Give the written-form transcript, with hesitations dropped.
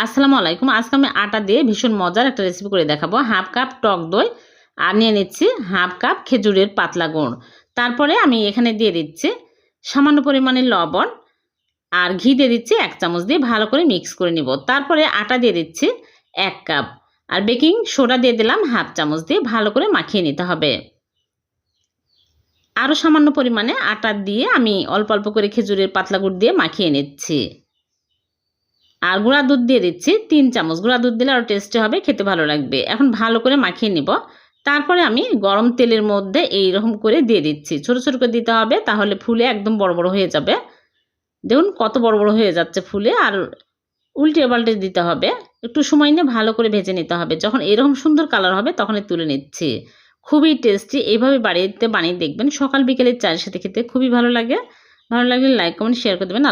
আসসালামু আলাইকুম। আজকে আমি আটা দিয়ে ভীষণ মজার একটা রেসিপি করে দেখাবো। হাফ কাপ টক দই আর নিয়ে নিচ্ছি হাফ কাপ খেজুরের পাতলা গুড়। তারপরে আমি এখানে দিয়ে দিচ্ছি সামান্য পরিমাণে লবণ আর ঘি দিয়ে দিচ্ছি 1 চামচ দিয়ে ভালো করে মিক্স করে নিব। তারপরে আটা দিয়ে দিচ্ছি 1 কাপ আর বেকিং সোডা দিয়ে দিলাম হাফ চামচ দিয়ে ভালো করে মাখিয়ে নিতে হবে। আরও সামান্য পরিমাণে আটা দিয়ে আমি অল্প অল্প করে খেজুরের পাতলা গুড় দিয়ে মাখিয়ে নিচ্ছি। আর গুঁড়া দুধ দিয়ে দিচ্ছি 3 চামচ। গুঁড়া দুধ দিলে আরও টেস্টি হবে, খেতে ভালো লাগবে। এখন ভালো করে মাখিয়ে নিব। তারপরে আমি গরম তেলের মধ্যে এইরকম করে দিয়ে দিচ্ছি। ছোট ছোট করে দিতে হবে, তাহলে ফুলে একদম বড় বড় হয়ে যাবে। দেখুন কত বড় বড় হয়ে যাচ্ছে ফুলে। আর উল্টে পাল্টে দিতে হবে, একটু সময় নিয়ে ভালো করে ভেজে নিতে হবে। যখন এরকম সুন্দর কালার হবে তখনই তুলে নিচ্ছি। খুবই টেস্টি, এইভাবে বাড়িতে বানিয়ে দেখবেন। সকাল বিকেলের চায়ের সাথে খেতে খুবই ভালো লাগে। ভালো লাগলে লাইক কমেন্ট শেয়ার করে দেবেন।